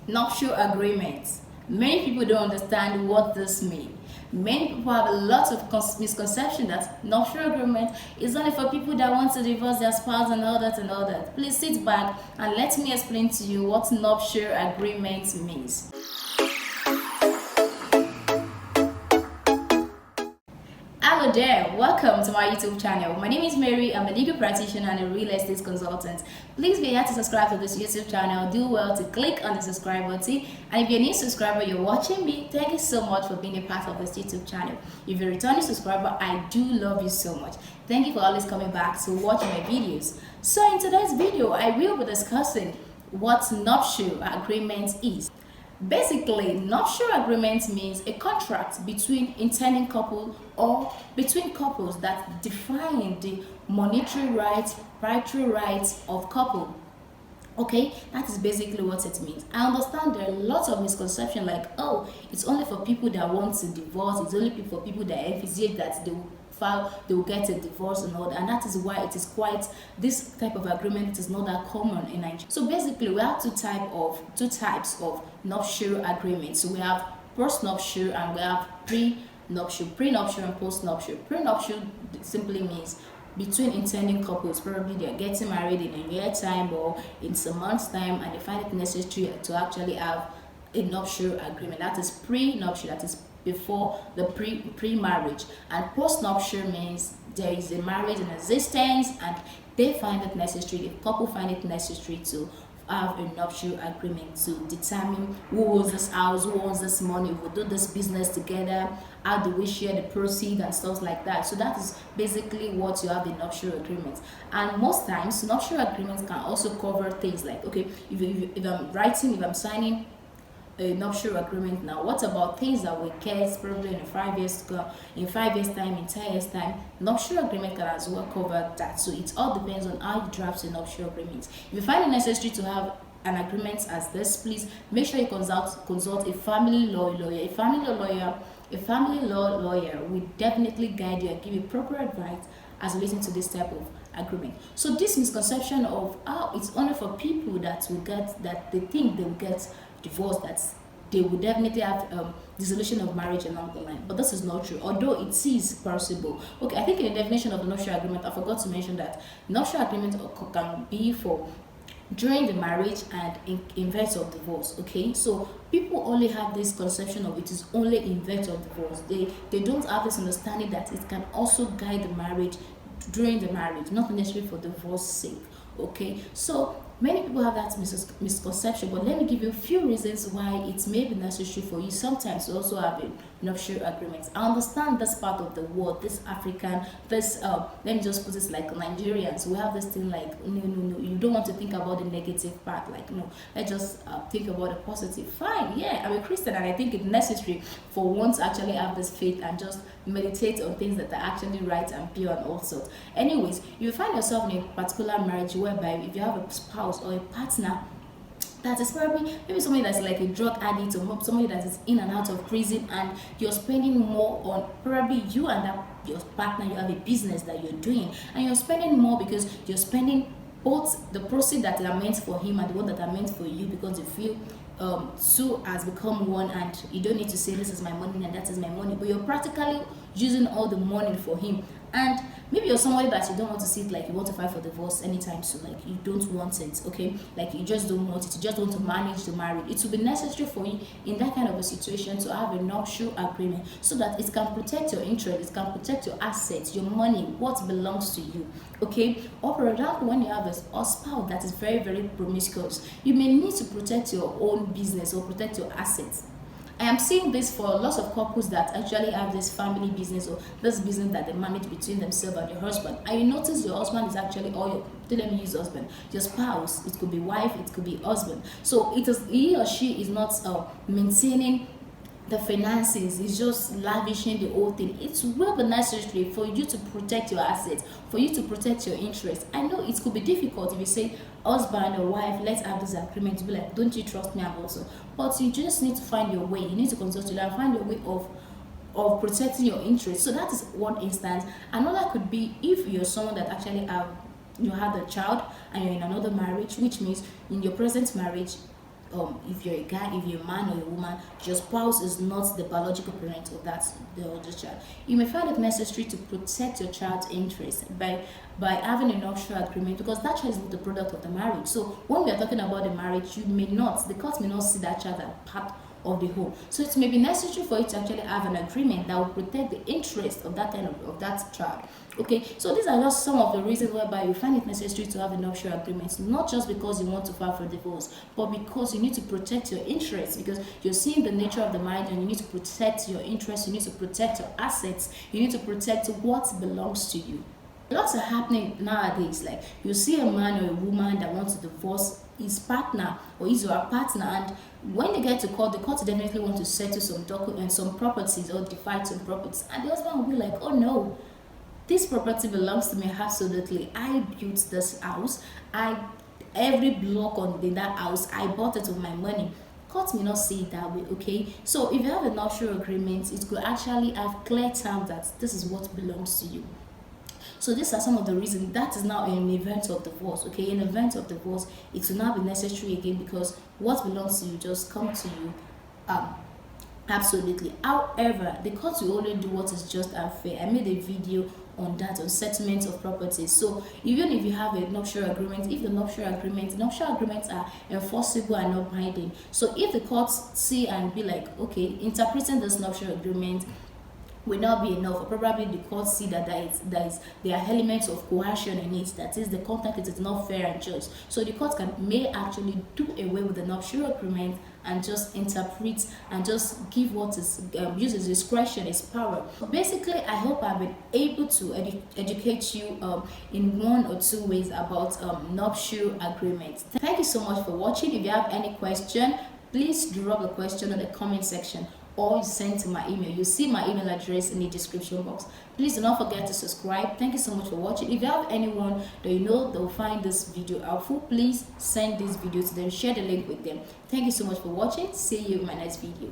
Nuptial agreements. Many people don't understand what this means. Many people have a lot of misconception that nuptial agreement is only for people that want to divorce their spouse and all that and all that. Please sit back and let me explain to you what nuptial agreement means. Hello there, welcome to my YouTube channel. My name is Mary. I'm a legal practitioner and a real estate consultant. Please be here to subscribe to this YouTube channel. Do well to click on the subscribe button. And if you're a new subscriber, you're watching me, thank you so much for being a part of this YouTube channel. If you're a returning subscriber, I do love you so much. Thank you for always coming back to watch my videos. So in today's video, I will be discussing what nuptial agreement is. Basically, nuptial agreement means a contract between intending couple or between couples that define the monetary rights, of couple. Okay, that is basically what it means. I understand there are lots of misconceptions like, oh, it's only for people that want to divorce, it's only for people that envisage that they will get a divorce and all that, and that is why it is quite, this type of agreement is not that common in Nigeria. So basically we have two types of nuptial agreements. So we have post-nuptial and we have pre-nuptial and post-nuptial. Pre-nuptial simply means between intending couples, probably they're getting married in a year time or in some months time, and they find it necessary to actually have a nuptial agreement. That is pre-nuptial, that is before the pre-marriage. And post-nuptial means there is a marriage in existence and they find it necessary, the couple find it necessary to have a nuptial agreement to determine who owns this house, who owns this money, we'll do this business together, how do we share the proceeds and stuff like that. So that is basically what you have in nuptial agreements. And most times nuptial agreements can also cover things like, okay, if I'm signing a nuptial agreement now, what about things that we get probably in 5 years time, in 10 years time? Nuptial agreement can as well cover that. So it all depends on how you draft a nuptial agreement. If you find it necessary to have an agreement as this, please make sure you consult a family law lawyer. A family law lawyer will definitely guide you and give you proper advice as relating to this type of agreement. So this misconception of it's only for people that they think they will get divorced, that they will definitely have dissolution of marriage along the line, but this is not true, although it is possible. Okay, I think in the definition of the nuptial agreement, I forgot to mention that nuptial agreement can be for during the marriage and in event of divorce. Okay, so people only have this conception of it is only in event of divorce. They don't have this understanding that it can also guide the marriage during the marriage, not necessarily for divorce sake. Okay, so many people have that misconception, but let me give you a few reasons why it may be necessary for you sometimes to also have a nuptial agreement. I understand this part of the world, this African, let me just put it like Nigerians, we have this thing like, no, you don't want to think about the negative part, like, no, let's just think about the positive. Fine, yeah, I'm a Christian and I think it's necessary for one to actually have this faith and just meditate on things that are actually right and pure and all sorts. Anyways, you find yourself in a particular marriage whereby if you have a spouse or a partner that is probably maybe somebody that's like a drug addict or somebody that is in and out of prison, and you're spending more on, probably you and your partner, you have a business that you're doing and you're spending more because you're spending both the proceeds that are meant for him and the one that are meant for you, because you feel two has become one and you don't need to say this is my money and that is my money, but you're practically using all the money for him. And maybe you're somebody that you don't want to see it, like you want to file for divorce anytime soon, like you don't want it, okay, like you just don't want it, you just want to manage the marriage. It will be necessary for you in that kind of a situation to have a nuptial agreement so that it can protect your interest, it can protect your assets, your money, what belongs to you. Okay, or for example, when you have a spouse that is very, very promiscuous, you may need to protect your own business or protect your assets. I am seeing this for lots of couples that actually have this family business or this business that they manage between themselves and your husband. And you notice your husband is actually, let me use husband, your spouse, it could be wife, it could be husband. So it is he or she is not maintaining the finances, is just lavishing the whole thing. It will be necessary for you to protect your assets, for you to protect your interest. I know it could be difficult if you say husband or wife, let's have this agreement, to be like, don't you trust me? I'm also, but you just need to find your way. You need to consult your and find your way of protecting your interest. So that is one instance. Another could be if you're someone that actually you had a child and you're in another marriage, which means in your present marriage if you're a guy, if you're a man or a woman, your spouse is not the biological parent of the other child. You may find it necessary to protect your child's interest by having a nuptial agreement, because that child is not the product of the marriage. So when we are talking about the marriage, the court may not see that child as part of the whole. So it may be necessary for you to actually have an agreement that will protect the interest of that child. Okay, so these are just some of the reasons whereby you find it necessary to have a nuptial agreement, not just because you want to file for divorce, but because you need to protect your interests, because you're seeing the nature of the marriage and you need to protect your interests, you need to protect your assets, you need to protect what belongs to you. Lots are happening nowadays. Like, you see a man or a woman that wants to divorce his partner or his or her partner, and when they get to court, the court definitely want to settle some properties or divide some properties, and the husband will be like, oh no, this property belongs to me absolutely. I built this house. Every block in that house, I bought it with my money. Court may not see it that way. Okay, so if you have a nuptial agreement, it could actually have clear terms that this is what belongs to you. So these are some of the reasons. That is now in event of divorce. Okay, in event of divorce, it will not be necessary again, because what belongs to you just come to you. Absolutely. However, the court will only do what is just and fair. I made a video on that, on settlement of properties. So even if you have a nuptial agreement, if the nuptial agreements are enforceable and not binding. So if the courts see and be like, okay, interpreting this nuptial agreement will not be enough, or probably the court see that there are elements of coercion in it, that is, the contact is not fair and just, so the court may actually do away with the nuptial agreement and just interpret and just give what is use his discretion, his power. Basically, I hope I've been able to educate you in one or two ways about nuptial agreements. Thank you so much for watching. If you have any question, please drop the question in the comment section, or you send to my email. You see my email address in the description box. Please do not forget to subscribe. Thank you so much for watching. If you have anyone that you know that will find this video helpful, please send this video to them, share the link with them. Thank you so much for watching. See you in my next video.